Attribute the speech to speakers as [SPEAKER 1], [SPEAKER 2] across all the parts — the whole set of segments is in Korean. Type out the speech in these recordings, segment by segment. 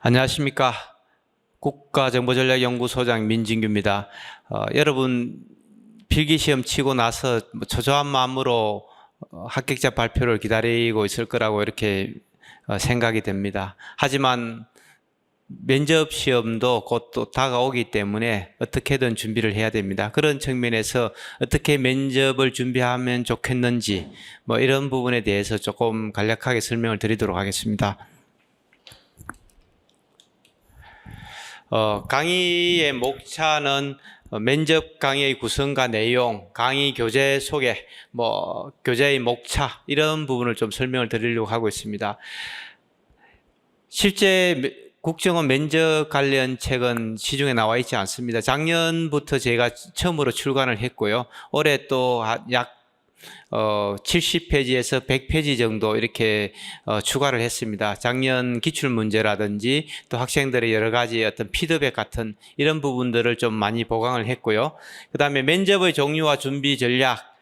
[SPEAKER 1] 안녕하십니까. 국가정보전략연구소장 민진규입니다. 여러분 필기시험 치고 나서 초조한 마음으로 합격자 발표를 기다리고 있을 거라고 이렇게 생각이 됩니다. 하지만 면접 시험도 곧 또 다가오기 때문에 어떻게든 준비를 해야 됩니다. 그런 측면에서 어떻게 면접을 준비하면 좋겠는지 이런 부분에 대해서 조금 간략하게 설명을 드리도록 하겠습니다. 강의의 목차는 면접 강의의 구성과 내용, 강의 교재 소개, 교재의 목차 이런 부분을 좀 설명을 드리려고 하고 있습니다. 실제 국정원 면접 관련 책은 시중에 나와 있지 않습니다. 작년부터 제가 처음으로 출간을 했고요. 올해 또 약 70페이지에서 100페이지 정도 이렇게 추가를 했습니다. 작년 기출문제라든지 또 학생들의 여러 가지 어떤 피드백 같은 이런 부분들을 좀 많이 보강을 했고요. 그 다음에 면접의 종류와 준비 전략,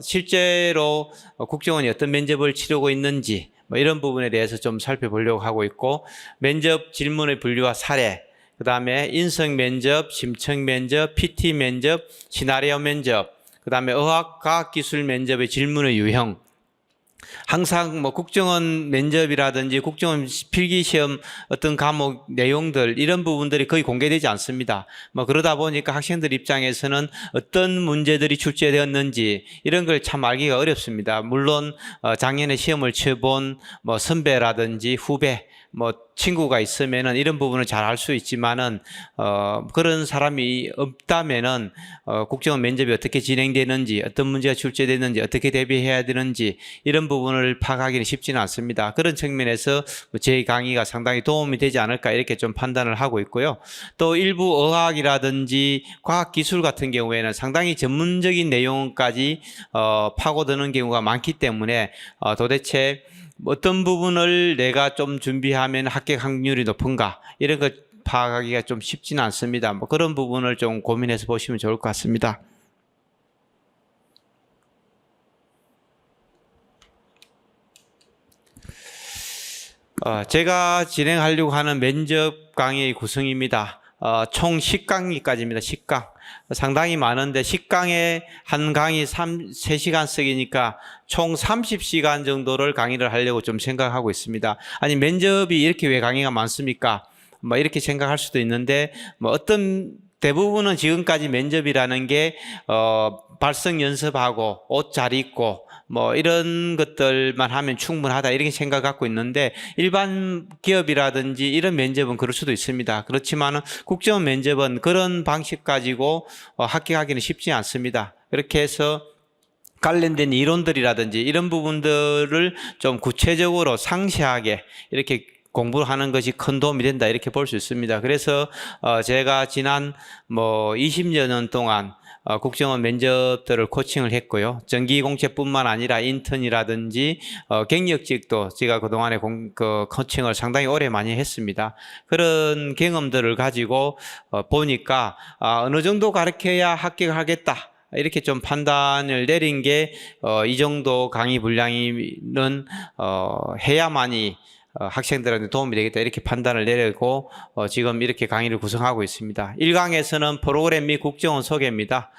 [SPEAKER 1] 실제로 국정원이 어떤 면접을 치르고 있는지 이런 부분에 대해서 좀 살펴보려고 하고 있고, 면접 질문의 분류와 사례, 그 다음에 인성 면접, 심층 면접, PT 면접, 시나리오 면접, 그 다음에 과학기술 면접의 질문의 유형, 항상 국정원 면접이라든지 국정원 필기시험 어떤 과목 내용들 이런 부분들이 거의 공개되지 않습니다. 그러다 보니까 학생들 입장에서는 어떤 문제들이 출제되었는지 이런 걸 참 알기가 어렵습니다. 물론 작년에 시험을 쳐본 선배라든지 후배 친구가 있으면은 이런 부분을 잘 알 수 있지만은 그런 사람이 없다면은 국정원 면접이 어떻게 진행되는지, 어떤 문제가 출제되는지, 어떻게 대비해야 되는지 이런 부분을 파악하기는 쉽지는 않습니다. 그런 측면에서 제 강의가 상당히 도움이 되지 않을까 이렇게 좀 판단을 하고 있고요. 또 일부 어학이라든지 과학기술 같은 경우에는 상당히 전문적인 내용까지 파고드는 경우가 많기 때문에 도대체 어떤 부분을 내가 좀 준비하면 합격 확률이 높은가 이런 것 파악하기가 좀 쉽지는 않습니다. 그런 부분을 좀 고민해서 보시면 좋을 것 같습니다. 제가 진행하려고 하는 면접 강의의 구성입니다. 총 10강의까지입니다. 10강. 상당히 많은데 10강에 한 강의 3시간씩이니까 총 30시간 정도를 강의를 하려고 좀 생각하고 있습니다. 아니 면접이 이렇게 왜 강의가 많습니까? 이렇게 생각할 수도 있는데 어떤 대부분은 지금까지 면접이라는 게 발성 연습하고 옷 잘 입고 이런 것들만 하면 충분하다 이렇게 생각 갖고 있는데, 일반 기업이라든지 이런 면접은 그럴 수도 있습니다. 그렇지만은 국정원 면접은 그런 방식 가지고 합격하기는 쉽지 않습니다. 그렇게 해서 관련된 이론들이라든지 이런 부분들을 좀 구체적으로 상세하게 이렇게 공부를 하는 것이 큰 도움이 된다 이렇게 볼 수 있습니다. 그래서 제가 지난 20여 년 동안 국정원 면접들을 코칭을 했고요. 정기공채뿐만 아니라 인턴이라든지 경력직도 제가 그동안에 코칭을 상당히 오래 많이 했습니다. 그런 경험들을 가지고 보니까 어느 정도 가르쳐야 합격하겠다 이렇게 좀 판단을 내린 게 이 정도 강의 분량이는 해야만이 학생들한테 도움이 되겠다 이렇게 판단을 내리고 지금 이렇게 강의를 구성하고 있습니다. 1강에서는 프로그램 및 국정원 소개입니다.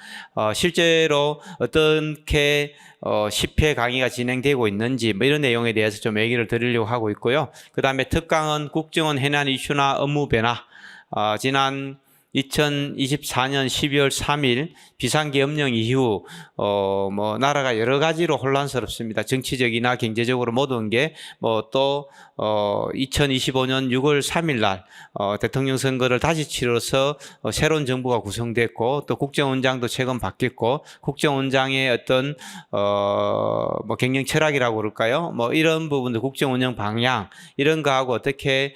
[SPEAKER 1] 실제로 어떻게 10회 강의가 진행되고 있는지 이런 내용에 대해서 좀 얘기를 드리려고 하고 있고요. 그 다음에 특강은 국정원 현안 이슈나 업무 변화, 지난 2024년 12월 3일 비상계엄령 이후 나라가 여러 가지로 혼란스럽습니다. 정치적이나 경제적으로 모든 게 또 2025년 6월 3일 날 대통령 선거를 다시 치러서 새로운 정부가 구성됐고, 또 국정원장도 최근 바뀌었고, 국정원장의 어떤 경영 철학이라고 그럴까요? 이런 부분들, 국정 운영 방향 이런 거하고 어떻게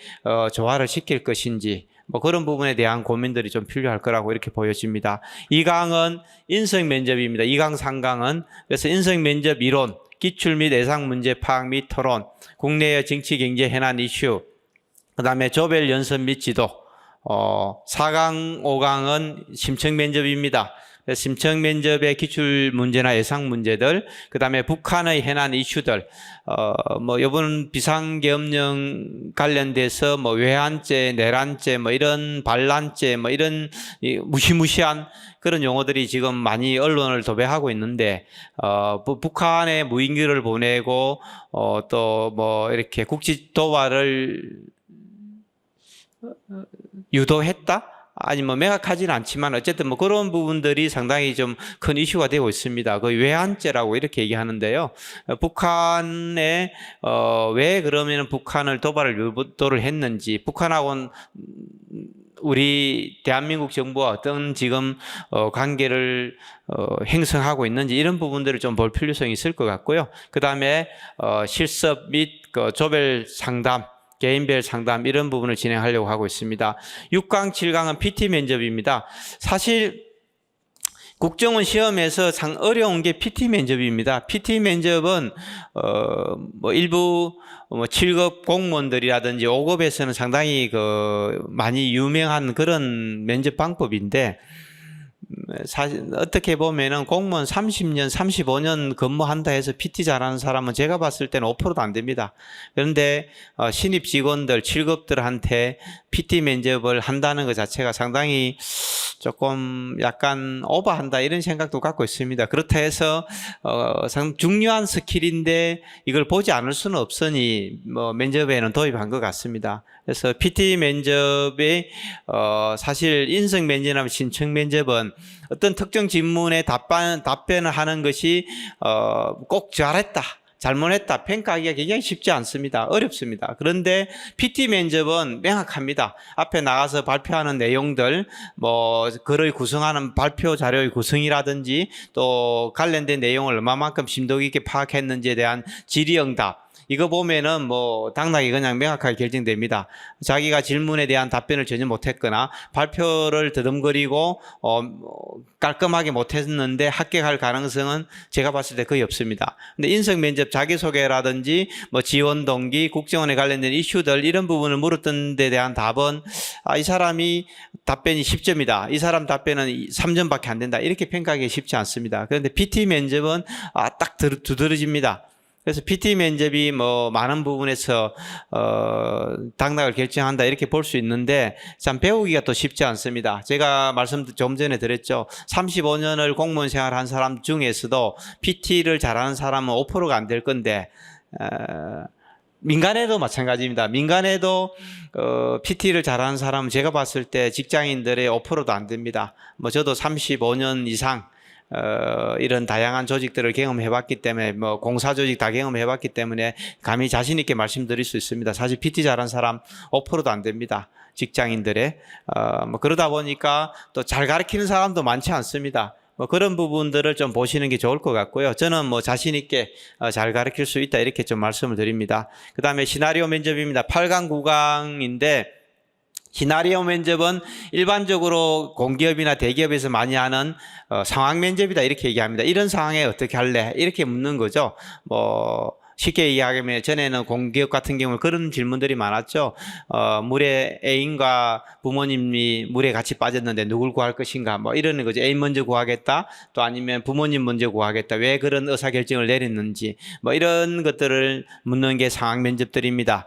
[SPEAKER 1] 조화를 시킬 것인지 그런 부분에 대한 고민들이 좀 필요할 거라고 이렇게 보여집니다. 2강은 인성 면접입니다. 2강, 3강은 그래서 인성 면접 이론, 기출 및 예상 문제 파악 및 토론, 국내의 정치 경제 현안 이슈, 그 다음에 조별 연습 및 지도, 4강, 5강은 심층 면접입니다. 심층 면접의 기출 문제나 예상 문제들, 그다음에 북한의 현안 이슈들, 뭐 이번 비상계엄령 관련돼서 뭐 외환죄, 내란죄, 뭐 이런 반란죄, 뭐 이런 무시무시한 그런 용어들이 지금 많이 언론을 도배하고 있는데, 북한에 무인기를 보내고 또 뭐 이렇게 국지 도발을 유도했다? 아니 뭐 명확하지는 않지만 어쨌든 뭐 그런 부분들이 상당히 좀 큰 이슈가 되고 있습니다. 그 외환죄라고 이렇게 얘기하는데요. 북한에 왜 그러면 북한을 도발을 유도를 했는지, 북한하고는 우리 대한민국 정부와 어떤 지금 관계를 형성하고 있는지 이런 부분들을 좀 볼 필요성이 있을 것 같고요. 그 다음에 실습 및 그 조별 상담, 개인별 상담 이런 부분을 진행하려고 하고 있습니다. 6강, 7강은 PT 면접입니다. 사실 국정원 시험에서 상 어려운 게 PT 면접입니다. PT 면접은 뭐 일부 7급 공무원들이라든지 5급에서는 상당히 많이 유명한 그런 면접 방법인데, 사실 어떻게 보면은 공무원 30년, 35년 근무한다 해서 PT 잘하는 사람은 제가 봤을 때는 5%도 안 됩니다. 그런데 신입 직원들, 7급들한테 PT 면접을 한다는 것 자체가 상당히 조금 약간 오버한다 이런 생각도 갖고 있습니다. 그렇다 해서 상당히 중요한 스킬인데 이걸 보지 않을 수는 없으니 뭐 면접에는 도입한 것 같습니다. 그래서 PT 면접이 사실 인성 면접이나 신청 면접은 어떤 특정 질문에 답변을 하는 것이 꼭 잘했다, 잘못했다 평가하기가 굉장히 쉽지 않습니다. 어렵습니다. 그런데 PT 면접은 명확합니다. 앞에 나가서 발표하는 내용들, 뭐 글을 구성하는 발표 자료의 구성이라든지 또 관련된 내용을 얼마만큼 심도 깊게 파악했는지에 대한 질의응답, 이거 보면은 뭐 당락이 그냥 명확하게 결정됩니다. 자기가 질문에 대한 답변을 전혀 못했거나 발표를 더듬거리고 깔끔하게 못했는데 합격할 가능성은 제가 봤을 때 거의 없습니다. 근데 인성 면접 자기소개라든지 뭐 지원 동기, 국정원에 관련된 이슈들 이런 부분을 물었던 데 대한 답은 이 사람이 답변이 10점이다. 이 사람 답변은 3점밖에 안 된다. 이렇게 평가하기 쉽지 않습니다. 그런데 PT 면접은 딱 두드러집니다. 그래서 PT 면접이 뭐 많은 부분에서 당락을 결정한다 이렇게 볼 수 있는데 참 배우기가 또 쉽지 않습니다. 제가 좀 전에 드렸죠. 35년을 공무원 생활한 사람 중에서도 PT를 잘하는 사람은 5%가 안 될 건데 민간에도 마찬가지입니다. 민간에도 PT를 잘하는 사람은 제가 봤을 때 직장인들의 5%도 안 됩니다. 뭐 저도 35년 이상 이런 다양한 조직들을 경험해봤기 때문에 뭐 공사조직 다 경험해봤기 때문에 감히 자신 있게 말씀드릴 수 있습니다. 사실 PT 잘하는 사람 5%도 안 됩니다. 직장인들의 뭐 그러다 보니까 또 잘 가르치는 사람도 많지 않습니다. 뭐 그런 부분들을 좀 보시는 게 좋을 것 같고요. 저는 뭐 자신 있게 잘 가르칠 수 있다 이렇게 좀 말씀을 드립니다. 그 다음에 시나리오 면접입니다. 8강, 9강인데 시나리오 면접은 일반적으로 공기업이나 대기업에서 많이 하는 상황 면접이다 이렇게 얘기합니다. 이런 상황에 어떻게 할래? 이렇게 묻는 거죠. 뭐 쉽게 이야기하면 전에는 공기업 같은 경우는 그런 질문들이 많았죠. 물에 애인과 부모님이 물에 같이 빠졌는데 누굴 구할 것인가 뭐 이러는 거죠. 애인 먼저 구하겠다 또 아니면 부모님 먼저 구하겠다, 왜 그런 의사결정을 내렸는지 뭐 이런 것들을 묻는 게 상황 면접들입니다.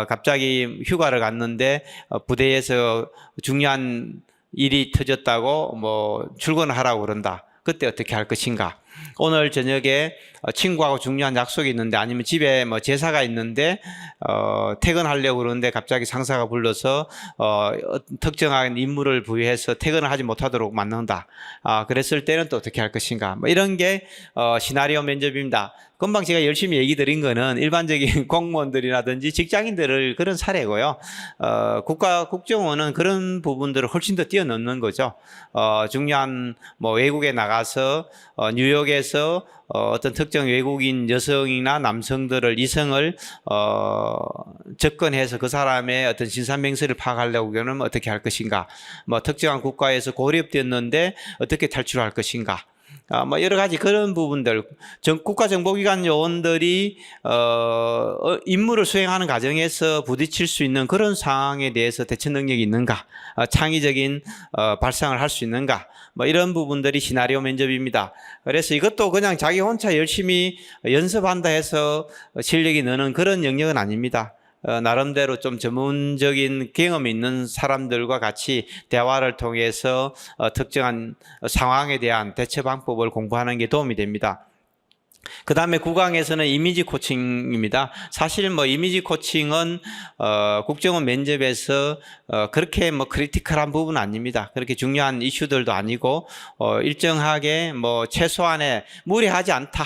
[SPEAKER 1] 갑자기 휴가를 갔는데 부대에서 중요한 일이 터졌다고 뭐 출근을 하라고 그런다. 그때 어떻게 할 것인가? 오늘 저녁에 친구하고 중요한 약속이 있는데 아니면 집에 뭐 제사가 있는데 퇴근하려고 그러는데 갑자기 상사가 불러서 특정한 임무를 부여해서 퇴근을 하지 못하도록 만든다. 그랬을 때는 또 어떻게 할 것인가? 뭐 이런 게 시나리오 면접입니다. 금방 제가 열심히 얘기 드린 거는 일반적인 공무원들이라든지 직장인들을 그런 사례고요. 국정원은 그런 부분들을 훨씬 더 뛰어넘는 거죠. 중요한 뭐 외국에 나가서 뉴욕에서 어떤 특정 외국인 여성이나 남성들을 이성을 접근해서 그 사람의 어떤 진상명세를 파악하려고 하면 어떻게 할 것인가? 뭐 특정한 국가에서 고립되었는데 어떻게 탈출할 것인가? 뭐 여러 가지 그런 부분들, 국가정보기관 요원들이 임무를 수행하는 과정에서 부딪힐 수 있는 그런 상황에 대해서 대처 능력이 있는가, 창의적인 발상을 할 수 있는가, 뭐 이런 부분들이 시나리오 면접입니다. 그래서 이것도 그냥 자기 혼자 열심히 연습한다 해서 실력이 느는 그런 영역은 아닙니다. 나름대로 좀 전문적인 경험이 있는 사람들과 같이 대화를 통해서 특정한 상황에 대한 대처 방법을 공부하는 게 도움이 됩니다. 그 다음에 9강에서는 이미지 코칭입니다. 사실 뭐 이미지 코칭은 국정원 면접에서 그렇게 뭐 크리티컬한 부분은 아닙니다. 그렇게 중요한 이슈들도 아니고 일정하게 뭐 최소한의 무리하지 않다.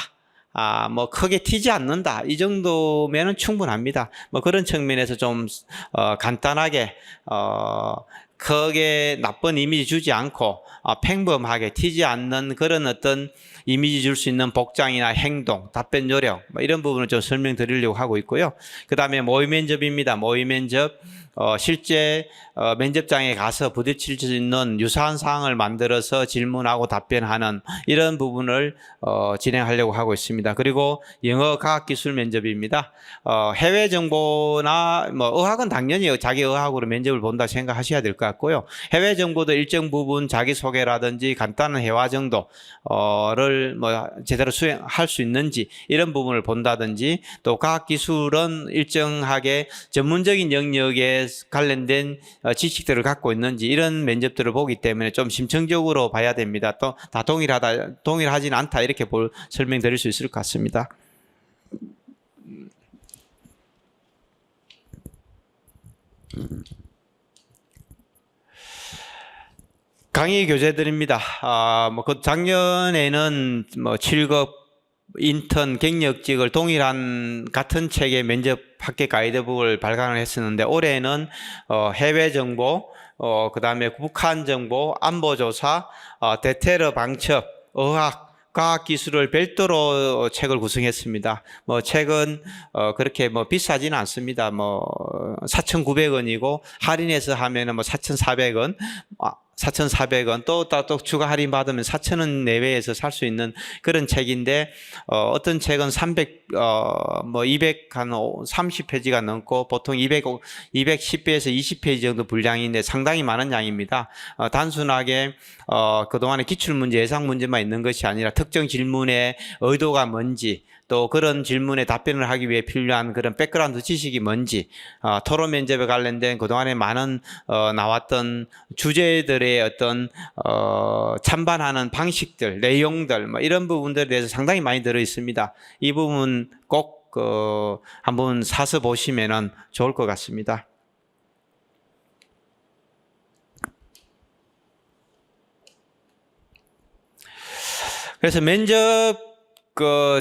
[SPEAKER 1] 뭐 크게 튀지 않는다. 이 정도면은 충분합니다. 뭐 그런 측면에서 좀 간단하게 크게 나쁜 이미지 주지 않고 평범하게 튀지 않는 그런 어떤 이미지 줄 수 있는 복장이나 행동, 답변 요령 뭐 이런 부분을 좀 설명드리려고 하고 있고요. 그 다음에 모의 면접입니다. 모의 면접. 실제 면접장에 가서 부딪힐 수 있는 유사한 사항을 만들어서 질문하고 답변하는 이런 부분을 진행하려고 하고 있습니다. 그리고 영어 과학기술 면접입니다. 해외 정보나 뭐 의학은 당연히 자기 의학으로 면접을 본다 생각하셔야 될 것 같고요. 해외 정보도 일정 부분 자기소개라든지 간단한 회화 정도를 뭐 제대로 수행할 수 있는지 이런 부분을 본다든지, 또 과학기술은 일정하게 전문적인 영역에 관련된 지식들을 갖고 있는지 이런 면접들을 보기 때문에 좀 심층적으로 봐야 됩니다. 또 다 동일하지는 않다 이렇게 설명드릴 수 있을 것 같습니다. 강의 교재들입니다. 뭐 그 작년에는 뭐 7급 인턴 경력직을 동일한 같은 책의 면접 합격 가이드북을 발간을 했었는데, 올해는 해외 정보, 그다음에 북한 정보, 안보 조사, 대테러 방첩, 의학, 과학 기술을 별도로 책을 구성했습니다. 뭐 책은 그렇게 뭐 비싸지는 않습니다. 뭐 4,900원이고 할인해서 하면은 뭐 4,400원. 4,400원 또 추가 할인 받으면 4,000원 내외에서 살 수 있는 그런 책인데, 어떤 책은 230페이지가 넘고 보통 210페이지에서 20페이지 정도 분량인데 상당히 많은 양입니다. 단순하게 그동안의 기출문제, 예상문제만 있는 것이 아니라 특정 질문의 의도가 뭔지, 또 그런 질문에 답변을 하기 위해 필요한 그런 백그라운드 지식이 뭔지, 토론 면접에 관련된 그동안에 많은 나왔던 주제들의 어떤 참반하는 방식들, 내용들 뭐 이런 부분들에 대해서 상당히 많이 들어 있습니다. 이 부분 꼭 한번 사서 보시면은 좋을 것 같습니다. 그래서 면접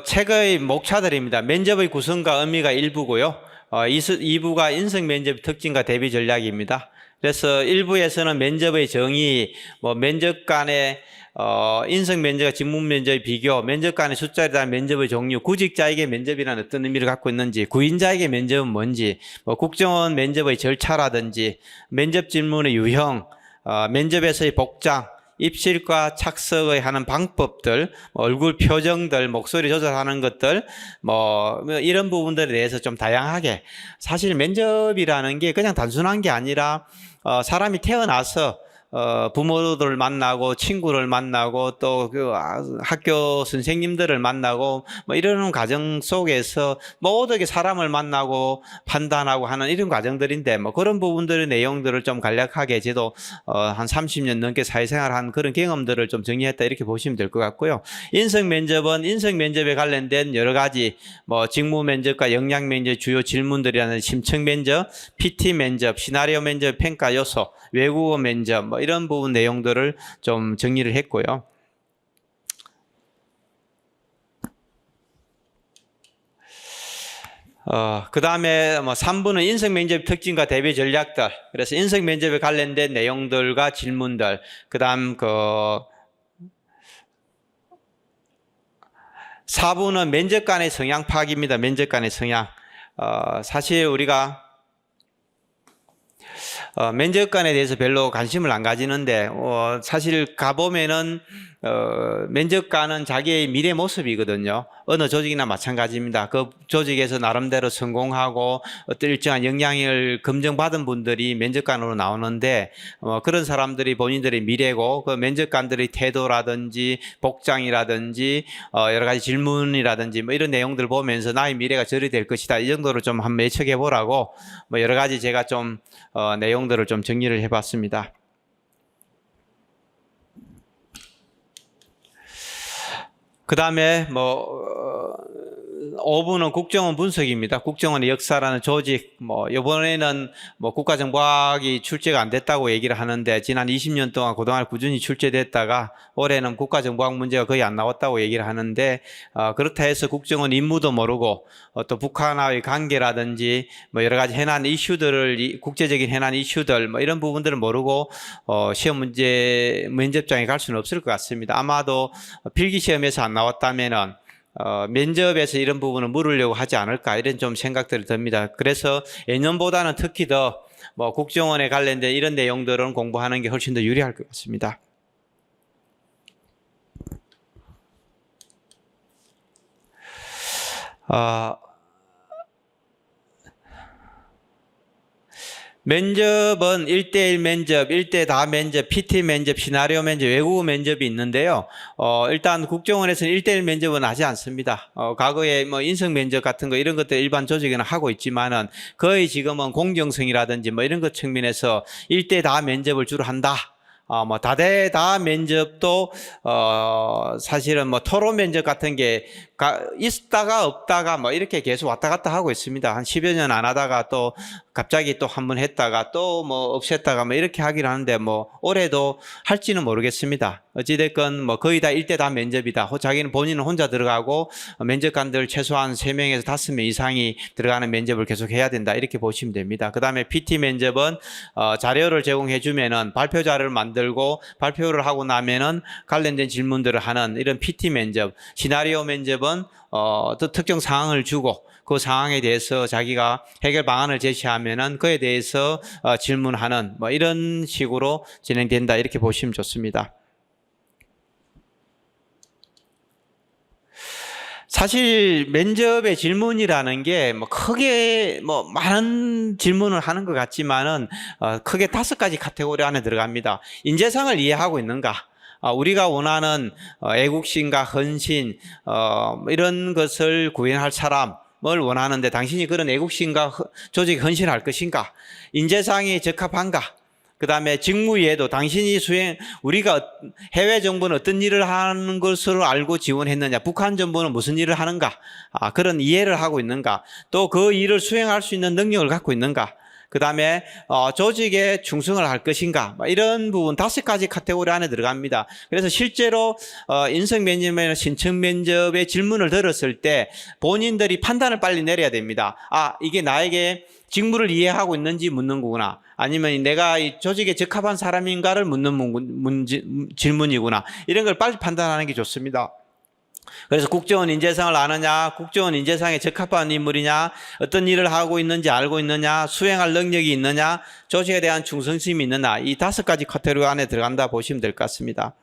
[SPEAKER 1] 책의 목차들입니다. 면접의 구성과 의미가 1부고요. 2부가 인성 면접 특징과 대비 전략입니다. 그래서 1부에서는 면접의 정의, 뭐 면접 간의 인성 면접과 직무 면접의 비교, 면접 간의 숫자에 대한 면접의 종류, 구직자에게 면접이라는 어떤 의미를 갖고 있는지, 구인자에게 면접은 뭔지, 뭐 국정원 면접의 절차라든지, 면접 질문의 유형, 면접에서의 복장, 입실과 착석의 하는 방법들, 얼굴 표정들, 목소리 조절하는 것들, 뭐 이런 부분들에 대해서 좀 다양하게, 사실 면접이라는 게 그냥 단순한 게 아니라 사람이 태어나서 부모들을 만나고 친구를 만나고 또 그 학교 선생님들을 만나고 뭐 이러는 과정 속에서 모두에게 사람을 만나고 판단하고 하는 이런 과정들인데, 뭐 그런 부분들의 내용들을 좀 간략하게 저도 한 30년 넘게 사회생활한 그런 경험들을 좀 정리했다 이렇게 보시면 될 것 같고요. 인성 면접은 인성 면접에 관련된 여러 가지 뭐 직무 면접과 역량 면접 주요 질문들이라는 심층 면접, PT 면접, 시나리오 면접 평가 요소, 외국어 면접 뭐 이런 부분 내용들을 좀 정리를 했고요. 그 다음에 뭐 3부는 인성 면접 특징과 대비 전략들. 그래서 인성 면접에 관련된 내용들과 질문들. 그 다음 4부는 면접 간의 성향 파악입니다. 면접 간의 성향. 사실 우리가 면접관에 대해서 별로 관심을 안 가지는데 사실 가보면은 면접관은 자기의 미래 모습이거든요. 어느 조직이나 마찬가지입니다. 그 조직에서 나름대로 성공하고 어떤 일정한 영향을 검증받은 분들이 면접관으로 나오는데 그런 사람들이 본인들의 미래고 그 면접관들의 태도라든지 복장이라든지 여러 가지 질문이라든지 뭐 이런 내용들 보면서 나의 미래가 저리 될 것이다. 이 정도로 좀 한번 예측해 보라고 뭐 여러 가지 제가 좀 내용들을 좀 정리를 해봤습니다. 그 다음에 5분은 국정원 분석입니다. 국정원의 역사라는 조직, 이번에는 국가정보학이 출제가 안 됐다고 얘기를 하는데, 지난 20년 동안 그동안 꾸준히 출제됐다가, 올해는 국가정보학 문제가 거의 안 나왔다고 얘기를 하는데, 그렇다 해서 국정원 임무도 모르고, 또 북한과의 관계라든지, 여러 가지 해난 이슈들을, 국제적인 해난 이슈들, 이런 부분들을 모르고, 시험 문제, 면접장에 갈 수는 없을 것 같습니다. 아마도 필기시험에서 안 나왔다면은, 면접에서 이런 부분을 물으려고 하지 않을까 이런 좀 생각들이 듭니다. 그래서 예년보다는 특히 더 국정원에 관련된 이런 내용들은 공부하는 게 훨씬 더 유리할 것 같습니다. 면접은 1대1 면접, 1대4 면접, PT 면접, 시나리오 면접, 외국어 면접이 있는데요. 일단 국정원에서는 1대1 면접은 하지 않습니다. 과거에 인성 면접 같은 거 이런 것들 일반 조직에는 하고 있지만은 거의 지금은 공정성이라든지 이런 것 측면에서 1대4 면접을 주로 한다. 다대다 면접도, 사실은 토론 면접 같은 게 있다가 없다가 이렇게 계속 왔다 갔다 하고 있습니다. 한 10여 년 안 하다가 또 갑자기 또 한 번 했다가 또 없앴다가 이렇게 하긴 하는데 올해도 할지는 모르겠습니다. 어찌됐건 거의 다 1대4 면접이다. 자기는 본인은 혼자 들어가고 면접관들 최소한 3명에서 5명 이상이 들어가는 면접을 계속 해야 된다. 이렇게 보시면 됩니다. 그 다음에 PT 면접은 자료를 제공해 주면은 발표 자료를 만들고 발표를 하고 나면은 관련된 질문들을 하는 이런 PT 면접. 시나리오 면접은 또 특정 상황을 주고 그 상황에 대해서 자기가 해결 방안을 제시하면은 그에 대해서 질문하는 이런 식으로 진행된다. 이렇게 보시면 좋습니다. 사실 면접의 질문이라는 게 크게 많은 질문을 하는 것 같지만은 크게 5가지 카테고리 안에 들어갑니다. 인재상을 이해하고 있는가? 우리가 원하는 애국심과 헌신 이런 것을 구현할 사람을 원하는데 당신이 그런 애국심과 조직 헌신할 것인가? 인재상이 적합한가? 그 다음에 직무 이해도 당신이 우리가 해외 정부는 어떤 일을 하는 것으로 알고 지원했느냐, 북한 정부는 무슨 일을 하는가, 그런 이해를 하고 있는가, 또 그 일을 수행할 수 있는 능력을 갖고 있는가, 그 다음에 조직에 충성을 할 것인가, 이런 부분 5가지 카테고리 안에 들어갑니다. 그래서 실제로 인성 면접이나 신청 면접의 질문을 들었을 때 본인들이 판단을 빨리 내려야 됩니다. 이게 나에게 직무를 이해하고 있는지 묻는 거구나, 아니면 내가 이 조직에 적합한 사람인가를 묻는 질문이구나, 이런 걸 빨리 판단하는 게 좋습니다. 그래서 국정원 인재상을 아느냐, 국정원 인재상에 적합한 인물이냐, 어떤 일을 하고 있는지 알고 있느냐, 수행할 능력이 있느냐, 조직에 대한 충성심이 있느냐, 이 5가지 카테고리 안에 들어간다 보시면 될 것 같습니다.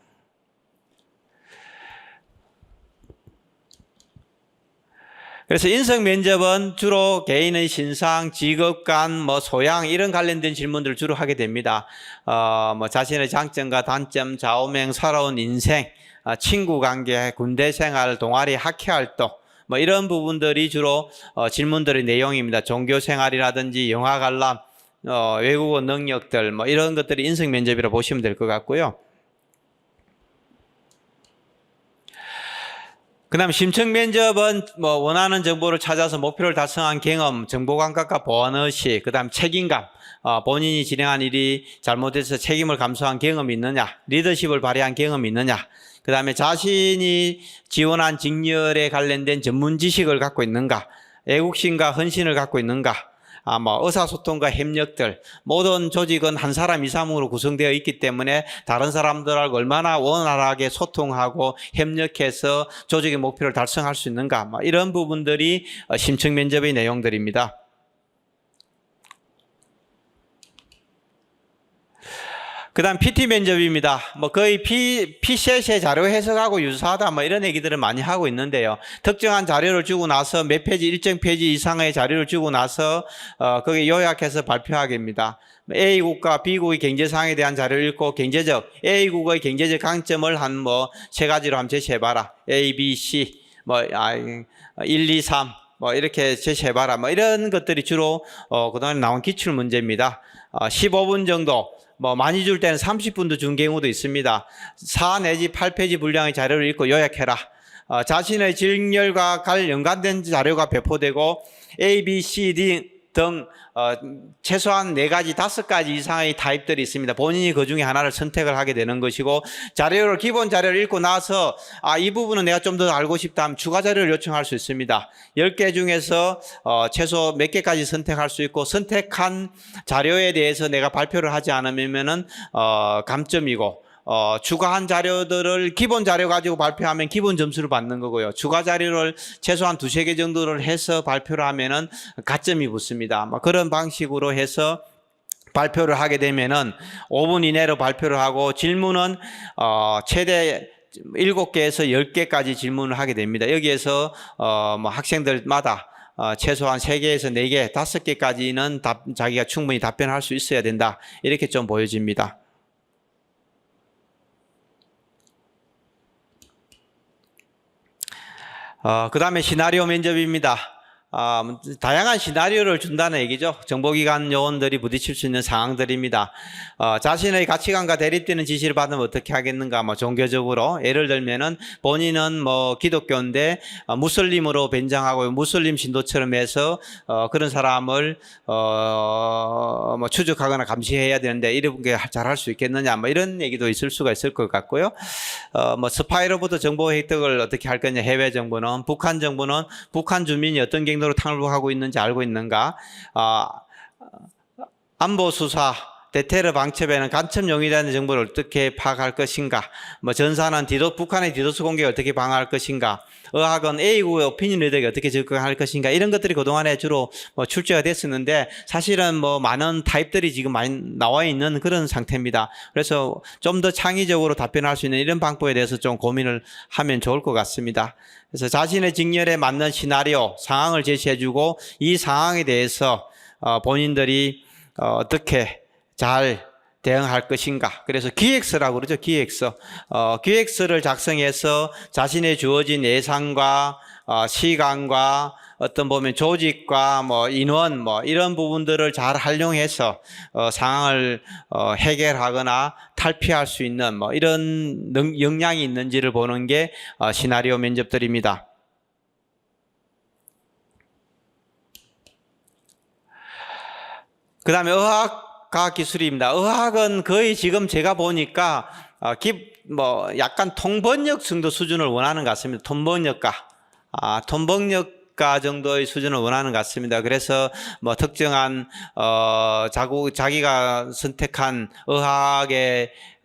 [SPEAKER 1] 그래서 인성 면접은 주로 개인의 신상, 직업관, 소양 이런 관련된 질문들을 주로 하게 됩니다. 자신의 장점과 단점, 좌우명, 살아온 인생, 친구 관계, 군대 생활, 동아리, 학회 활동, 이런 부분들이 주로 질문들의 내용입니다. 종교 생활이라든지 영화 관람, 외국어 능력들, 이런 것들이 인성 면접이라고 보시면 될 것 같고요. 그 다음 심층 면접은 원하는 정보를 찾아서 목표를 달성한 경험, 정보 감각과 보안의식, 그 다음 책임감, 본인이 진행한 일이 잘못해서 책임을 감수한 경험이 있느냐, 리더십을 발휘한 경험이 있느냐, 그 다음에 자신이 지원한 직렬에 관련된 전문 지식을 갖고 있는가, 애국심과 헌신을 갖고 있는가, 의사소통과 협력들, 모든 조직은 한 사람 이상으로 구성되어 있기 때문에 다른 사람들하고 얼마나 원활하게 소통하고 협력해서 조직의 목표를 달성할 수 있는가, 이런 부분들이 심층 면접의 내용들입니다. 그다음 PT 면접입니다. 뭐 거의 PCS의 자료 해석하고 유사하다 뭐 이런 얘기들을 많이 하고 있는데요. 특정한 자료를 주고 나서 몇 페이지, 일정 페이지 이상의 자료를 주고 나서 거기에 요약해서 발표하기입니다. A국과 B국의 경제상황에 대한 자료를 읽고 A국의 경제적 강점을 한 뭐 세 가지로 한번 제시해봐라. A, B, C 1, 2, 3 뭐 이렇게 제시해봐라. 뭐 이런 것들이 주로 그동안 나온 기출 문제입니다. 15분 정도. 뭐 많이 줄 때는 30분도 준 경우도 있습니다. 4 내지 8페이지 분량의 자료를 읽고 요약해라. 자신의 직렬과 연관된 자료가 배포되고 A, B, C, D 등 최소한 4가지, 5가지 이상의 타입들이 있습니다. 본인이 그 중에 하나를 선택을 하게 되는 것이고 기본 자료를 읽고 나서 이 부분은 내가 좀 더 알고 싶다 하면 추가 자료를 요청할 수 있습니다. 10개 중에서 최소 몇 개까지 선택할 수 있고 선택한 자료에 대해서 내가 발표를 하지 않으면은 감점이고 추가한 자료들을 기본 자료 가지고 발표하면 기본 점수를 받는 거고요. 추가 자료를 최소한 2-3개 정도를 해서 발표를 하면은 가점이 붙습니다. 뭐 그런 방식으로 해서 발표를 하게 되면은 5분 이내로 발표를 하고 질문은 최대 7개에서 10개까지 질문을 하게 됩니다. 여기에서 뭐 학생들마다 최소한 3개에서 4개, 5개까지는 자기가 충분히 답변할 수 있어야 된다. 이렇게 좀 보여집니다. 그 다음에 시나리오 면접입니다. 다양한 시나리오를 준다는 얘기죠. 정보기관 요원들이 부딪힐 수 있는 상황들입니다. 자신의 가치관과 대립되는 지시를 받으면 어떻게 하겠는가? 뭐 종교적으로 예를 들면은 본인은 뭐 기독교인데 무슬림으로 변장하고 무슬림 신도처럼 해서 그런 사람을 뭐 추적하거나 감시해야 되는데 이렇게 잘할 수 있겠느냐? 뭐 이런 얘기도 있을 수가 있을 것 같고요. 뭐 스파이로부터 정보 획득을 어떻게 할 거냐? 해외 정부는 북한 정부는 북한 주민이 어떤 경로로 탐구하고 있는지 알고 있는가? 안보 수사, 대테러 방첩에는 간첩 용의자의 정보를 어떻게 파악할 것인가? 뭐 전사는 북한의 디도스 공격을 어떻게 방어할 것인가? 의학은 A국의 오피니언 리더에게 어떻게 접근할 것인가? 이런 것들이 그동안에 주로 뭐 출제가 됐었는데 사실은 뭐 많은 타입들이 지금 많이 나와 있는 그런 상태입니다. 그래서 좀 더 창의적으로 답변할 수 있는 이런 방법에 대해서 좀 고민을 하면 좋을 것 같습니다. 그래서 자신의 직렬에 맞는 시나리오, 상황을 제시해주고 이 상황에 대해서 본인들이 어떻게 잘 대응할 것인가. 그래서 기획서라고 그러죠. 기획서. 기획서를 작성해서 자신의 주어진 예산과 시간과 어떤 보면 조직과 뭐 인원 뭐 이런 부분들을 잘 활용해서 상황을 해결하거나 탈피할 수 있는 뭐 이런 역량이 있는지를 보는 게 시나리오 면접들입니다. 그 다음에 의학과학 기술입니다. 의학은 거의 지금 제가 보니까 뭐 약간 통번역 정도 수준을 원하는 것 같습니다. 통번역과 정도의 수준을 원하는 것 같습니다. 그래서 뭐 특정한 자기가 선택한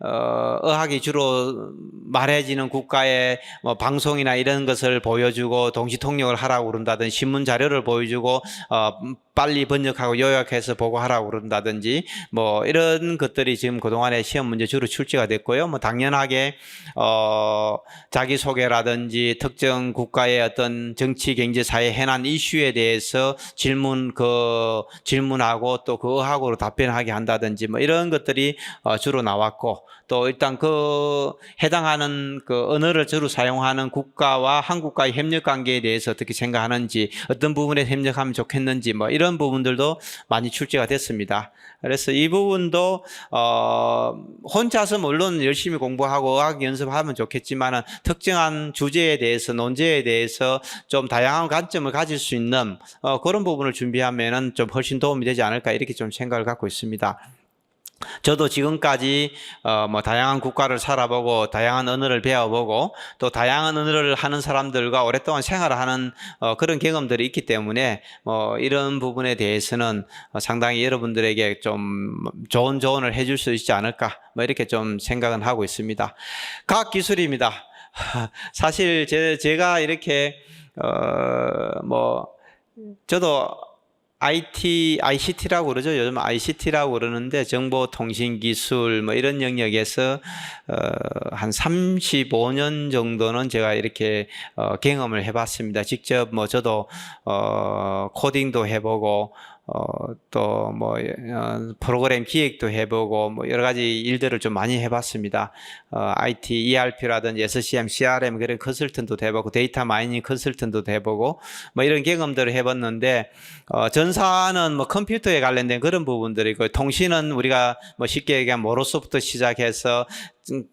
[SPEAKER 1] 의학이 주로 말해지는 국가의 뭐 방송이나 이런 것을 보여주고 동시 통역을 하라고 그런다든지 신문 자료를 보여주고 빨리 번역하고 요약해서 보고하라고 그런다든지 뭐 이런 것들이 지금 그동안에 시험 문제 주로 출제가 됐고요. 뭐 당연하게 자기소개라든지 특정 국가의 어떤 정치, 경제, 사회, 해난 이슈에 대해서 질문하고 또 그 의학으로 답변하게 한다든지 뭐 이런 것들이 주로 나왔고 또 일단 해당하는 언어를 주로 사용하는 국가와 한국과의 협력 관계에 대해서 어떻게 생각하는지 어떤 부분에 협력하면 좋겠는지 뭐 이런 부분들도 많이 출제가 됐습니다. 그래서 이 부분도 혼자서 물론 열심히 공부하고 의학 연습하면 좋겠지만 특정한 주제에 대해서 논제에 대해서 좀 다양한 관점을 가질 수 있는 그런 부분을 준비하면은 좀 훨씬 도움이 되지 않을까 이렇게 좀 생각을 갖고 있습니다. 저도 지금까지 뭐 다양한 국가를 살아보고 다양한 언어를 배워보고 또 다양한 언어를 하는 사람들과 오랫동안 생활을 하는 그런 경험들이 있기 때문에 뭐 이런 부분에 대해서는 상당히 여러분들에게 좀 좋은 조언을 해줄 수 있지 않을까 뭐 이렇게 좀 생각은 하고 있습니다. 과학 기술입니다. 사실 제가 이렇게 뭐 저도 ICT라고 그러죠. 요즘 ICT라고 그러는데 정보통신기술 뭐 이런 영역에서 한 35년 정도는 제가 이렇게 경험을 해봤습니다. 직접 뭐 저도 코딩도 해보고 또 뭐 프로그램 기획도 해보고 뭐 여러 가지 일들을 좀 많이 해봤습니다. IT, ERP라든지 SCM, CRM 그런 컨설턴트도 해보고 데이터 마이닝 컨설턴트도 해보고 뭐 이런 경험들을 해봤는데 전사는 뭐 컴퓨터에 관련된 그런 부분들이고 통신은 우리가 뭐 쉽게 얘기하면 모로스부터 시작해서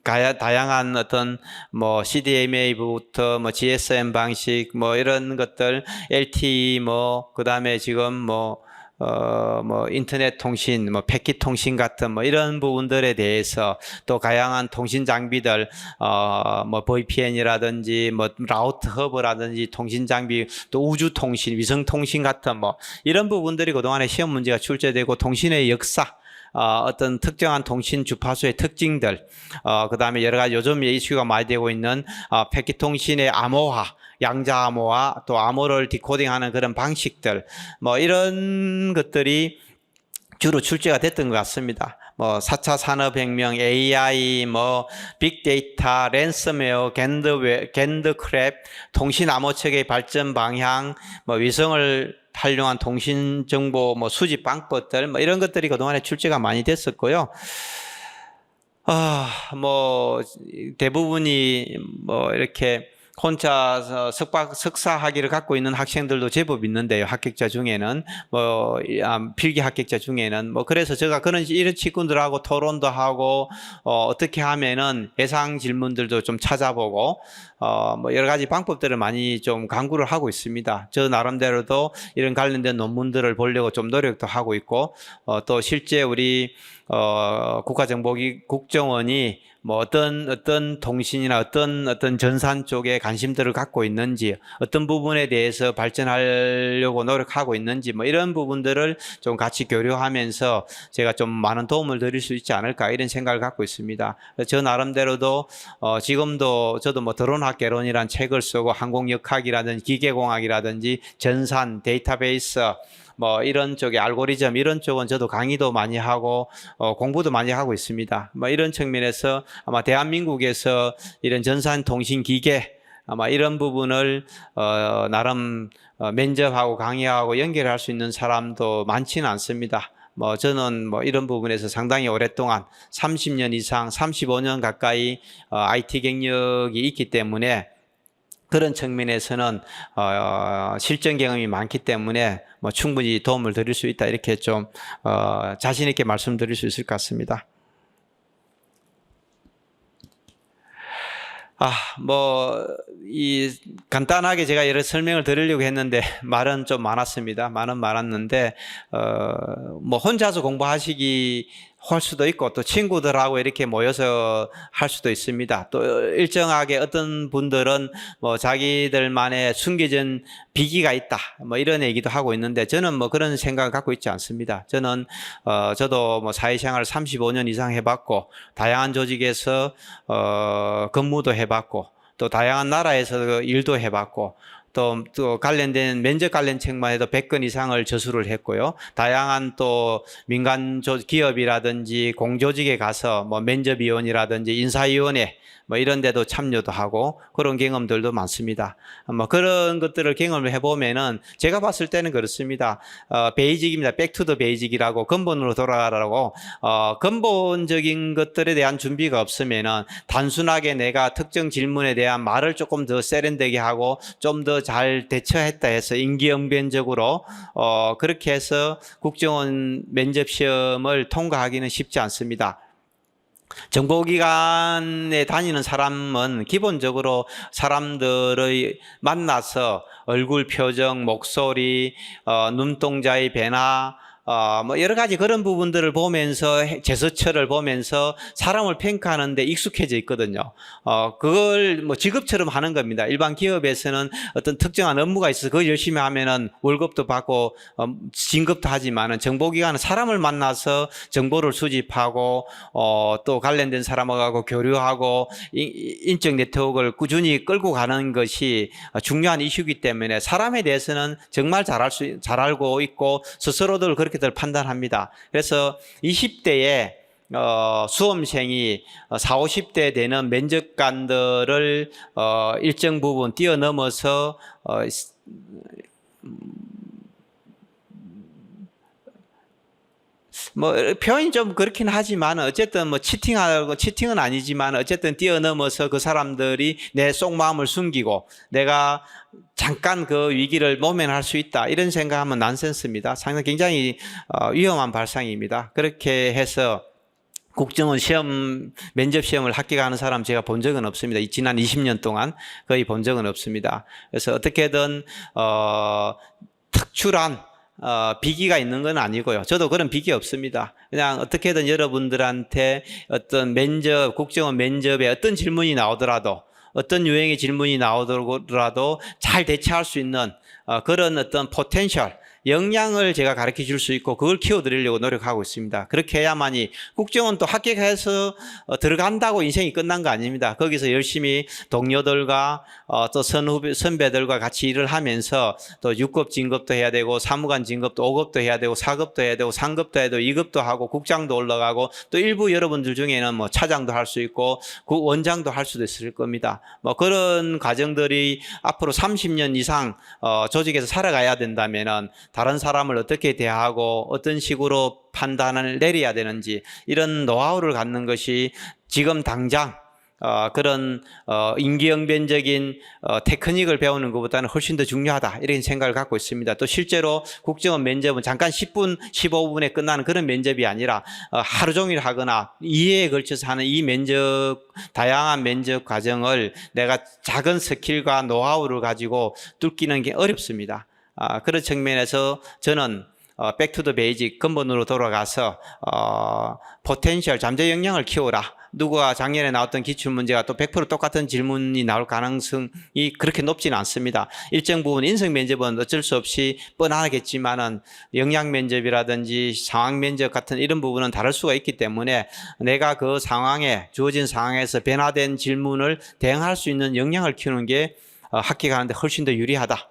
[SPEAKER 1] 다양한 어떤 뭐 CDMA부터 뭐 GSM 방식 뭐 이런 것들 LTE 뭐 그다음에 지금 뭐 인터넷 통신, 뭐 패킷 통신 같은 뭐 이런 부분들에 대해서 또 다양한 통신 장비들, 뭐 VPN이라든지 뭐 라우트 허브라든지 통신 장비, 또 우주 통신, 위성 통신 같은 뭐 이런 부분들이 그동안에 시험 문제가 출제되고 통신의 역사, 어떤 특정한 통신 주파수의 특징들, 그 다음에 여러 가지 요즘 이슈가 많이 되고 있는 패킷 통신의 암호화, 양자 암호화, 또 암호를 디코딩하는 그런 방식들, 뭐 이런 것들이 주로 출제가 됐던 것 같습니다. 뭐 4차 산업혁명, AI, 뭐 빅데이터, 랜섬웨어, 겐더크랩, 통신 암호체계 발전 방향, 뭐 위성을 활용한 통신 정보 뭐 수집 방법들 뭐 이런 것들이 그동안에 출제가 많이 됐었고요. 뭐 대부분이 뭐 이렇게 혼자 석사 학위를 갖고 있는 학생들도 제법 있는데요. 합격자 중에는 뭐 필기 합격자 중에는 뭐 그래서 제가 이런 친구들하고 토론도 하고 어떻게 하면은 예상 질문들도 좀 찾아보고 뭐 여러 가지 방법들을 많이 좀 강구를 하고 있습니다. 저 나름대로도 이런 관련된 논문들을 보려고 좀 노력도 하고 있고 또 실제 우리 국정원이 뭐 어떤 통신이나 어떤 전산 쪽에 관심들을 갖고 있는지, 어떤 부분에 대해서 발전하려고 노력하고 있는지, 뭐 이런 부분들을 좀 같이 교류하면서 제가 좀 많은 도움을 드릴 수 있지 않을까 이런 생각을 갖고 있습니다. 저 나름대로도 지금도 저도 뭐 드론학개론이라는 책을 쓰고 항공역학이라든지 기계공학이라든지 전산, 데이터베이스 뭐 이런 쪽에 알고리즘 이런 쪽은 저도 강의도 많이 하고 공부도 많이 하고 있습니다. 뭐 이런 측면에서 아마 대한민국에서 이런 전산통신기계 아마 이런 부분을 나름 면접하고 강의하고 연결할 수 있는 사람도 많지는 않습니다. 뭐 저는 뭐 이런 부분에서 상당히 오랫동안 30년 이상 35년 가까이 IT 경력이 있기 때문에 그런 측면에서는 실전 경험이 많기 때문에 뭐 충분히 도움을 드릴 수 있다 이렇게 좀 자신 있게 말씀드릴 수 있을 것 같습니다. 간단하게 제가 여러 설명을 드리려고 했는데 말은 좀 많았습니다. 말은 많았는데 뭐 혼자서 공부하시기 할 수도 있고 또 친구들하고 이렇게 모여서 할 수도 있습니다. 또 일정하게 어떤 분들은 뭐 자기들만의 숨겨진 비기가 있다 뭐 이런 얘기도 하고 있는데 저는 뭐 그런 생각을 갖고 있지 않습니다. 저는 저도 뭐 사회생활을 35년 이상 해봤고 다양한 조직에서 근무도 해봤고 또 다양한 나라에서 일도 해봤고 또 관련된 면접 관련 책만 해도 100건 이상을 저술을 했고요. 다양한 또 민간 기업이라든지 공조직에 가서 뭐 면접위원이라든지 인사위원회 뭐 이런 데도 참여도 하고 그런 경험들도 많습니다. 뭐 그런 것들을 경험을 해보면은 제가 봤을 때는 그렇습니다. 베이직입니다. 백투더 베이직이라고 근본으로 돌아가라고 근본적인 것들에 대한 준비가 없으면은 단순하게 내가 특정 질문에 대한 말을 조금 더 세련되게 하고 좀 더 잘 대처했다 해서 임기응변적으로 그렇게 해서 국정원 면접 시험을 통과하기는 쉽지 않습니다. 정보기관에 다니는 사람은 기본적으로 사람들의 만나서 얼굴 표정, 목소리, 눈동자의 변화, 뭐 여러 가지 그런 부분들을 보면서 제스처를 보면서 사람을 평가하는데 익숙해져 있거든요. 그걸 뭐 직업처럼 하는 겁니다. 일반 기업에서는 어떤 특정한 업무가 있어서 그걸 열심히 하면은 월급도 받고 진급도 하지만은 정보기관은 사람을 만나서 정보를 수집하고 또 관련된 사람하고 교류하고 인적 네트워크를 꾸준히 끌고 가는 것이 중요한 이슈이기 때문에 사람에 대해서는 정말 잘 알고 있고 스스로들 그렇게들 판단합니다. 그래서 20대에 수험생이 40, 50대 되는 면접관들을 일정 부분 뛰어넘어서 뭐 표현이 좀 그렇긴 하지만 어쨌든 뭐 치팅은 아니지만 어쨌든 뛰어넘어서 그 사람들이 내 속마음을 숨기고 내가 잠깐 그 위기를 모면할 수 있다 이런 생각하면 난센스입니다. 상당히 굉장히 위험한 발상입니다. 그렇게 해서 국정원 시험, 면접 시험을 합격하는 사람 제가 본 적은 없습니다. 지난 20년 동안 거의 본 적은 없습니다. 그래서 어떻게든 특출한 비기가 있는 건 아니고요. 저도 그런 비기 없습니다. 그냥 어떻게든 여러분들한테 어떤 면접, 국정원 면접에 어떤 질문이 나오더라도 어떤 유형의 질문이 나오더라도 잘 대처할 수 있는 그런 어떤 포텐셜, 역량을 제가 가르쳐 줄 수 있고 그걸 키워드리려고 노력하고 있습니다. 그렇게 해야만이 국정원 또 합격해서 들어간다고 인생이 끝난 거 아닙니다. 거기서 열심히 동료들과 또 선배들과 같이 일을 하면서 또 6급 진급도 해야 되고 사무관 진급도 5급도 해야 되고 4급도 해야 되고 3급도 해야 되고 2급도 하고 국장도 올라가고 또 일부 여러분들 중에는 뭐 차장도 할 수 있고 원장도 할 수도 있을 겁니다. 뭐 그런 과정들이 앞으로 30년 이상 조직에서 살아가야 된다면은 다른 사람을 어떻게 대하고 어떤 식으로 판단을 내려야 되는지 이런 노하우를 갖는 것이 지금 당장 그런 임기응변적인 테크닉을 배우는 것보다는 훨씬 더 중요하다 이런 생각을 갖고 있습니다. 또 실제로 국정원 면접은 잠깐 10분, 15분에 끝나는 그런 면접이 아니라 하루 종일 하거나 2회에 걸쳐서 하는 이 면접, 다양한 면접 과정을 내가 작은 스킬과 노하우를 가지고 뚫기는 게 어렵습니다. 그런 측면에서 저는 백투더 베이직 근본으로 돌아가서 포텐셜 잠재 역량을 키워라. 누가 작년에 나왔던 기출문제가 또 100% 똑같은 질문이 나올 가능성이 그렇게 높지는 않습니다. 일정 부분 인성 면접은 어쩔 수 없이 뻔하겠지만은 역량 면접이라든지 상황 면접 같은 이런 부분은 다를 수가 있기 때문에 내가 그 상황에 주어진 상황에서 변화된 질문을 대응할 수 있는 역량을 키우는 게 합격하는데 훨씬 더 유리하다.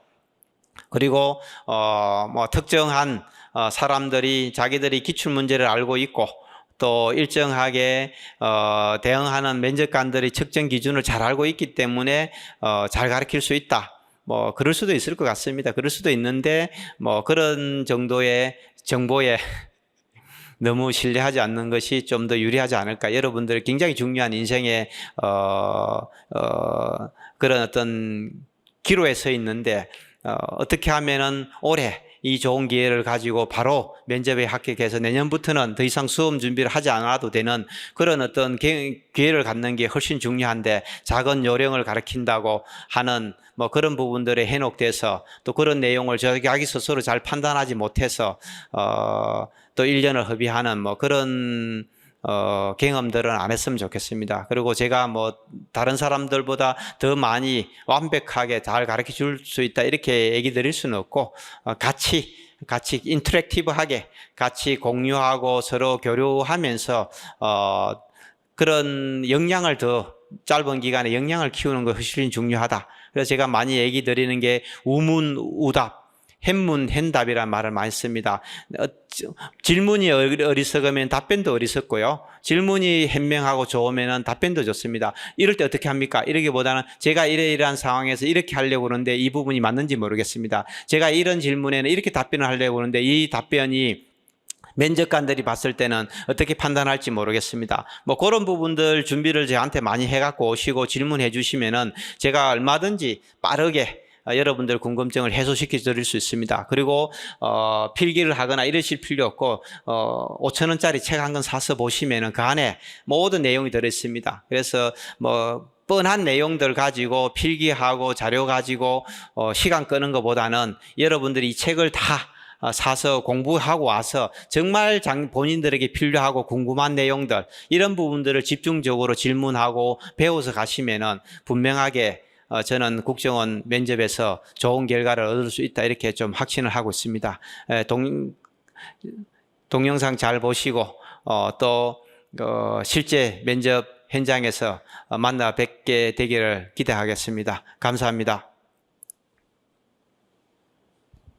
[SPEAKER 1] 그리고 뭐 특정한 사람들이 자기들이 기출 문제를 알고 있고 또 일정하게 대응하는 면접관들이 측정 기준을 잘 알고 있기 때문에 잘 가르칠 수 있다. 뭐 그럴 수도 있을 것 같습니다. 그럴 수도 있는데 뭐 그런 정도의 정보에 너무 신뢰하지 않는 것이 좀 더 유리하지 않을까. 여러분들 굉장히 중요한 인생의 그런 어떤 기로에 서 있는데 어떻게 하면은 올해 이 좋은 기회를 가지고 바로 면접에 합격해서 내년부터는 더 이상 수험 준비를 하지 않아도 되는 그런 어떤 기회를 갖는 게 훨씬 중요한데 작은 요령을 가르친다고 하는 뭐 그런 부분들에 현혹돼서 또 그런 내용을 자기 스스로 잘 판단하지 못해서 또 1년을 허비하는 뭐 그런 경험들은 안 했으면 좋겠습니다. 그리고 제가 뭐 다른 사람들보다 더 많이 완벽하게 잘 가르쳐 줄 수 있다 이렇게 얘기 드릴 수는 없고 같이 인터랙티브하게 같이 공유하고 서로 교류하면서 그런 역량을 더 짧은 기간에 역량을 키우는 것이 훨씬 중요하다. 그래서 제가 많이 얘기 드리는 게 우문우답 hen문hen답이라는 말을 많이 씁니다. 질문이 어리석으면 답변도 어리석고요. 질문이 현명하고 좋으면 답변도 좋습니다. 이럴 때 어떻게 합니까? 이러기보다는 제가 이러이러한 상황에서 이렇게 하려고 하는데 이 부분이 맞는지 모르겠습니다. 제가 이런 질문에는 이렇게 답변을 하려고 하는데 이 답변이 면접관들이 봤을 때는 어떻게 판단할지 모르겠습니다. 뭐 그런 부분들 준비를 저한테 많이 해갖고 오시고 질문해 주시면은 제가 얼마든지 빠르게 여러분들 궁금증을 해소시켜 드릴 수 있습니다. 그리고 필기를 하거나 이러실 필요 없고 5,000원짜리 책 한 권 사서 보시면은 그 안에 모든 내용이 들어 있습니다. 그래서 뭐 뻔한 내용들 가지고 필기하고 자료 가지고 시간 끄는 것보다는 여러분들이 이 책을 다 사서 공부하고 와서 정말 본인들에게 필요하고 궁금한 내용들 이런 부분들을 집중적으로 질문하고 배워서 가시면은 분명하게 저는 국정원 면접에서 좋은 결과를 얻을 수 있다 이렇게 좀 확신을 하고 있습니다. 동영상 잘 보시고 또 실제 면접 현장에서 만나 뵙게 되기를 기대하겠습니다. 감사합니다.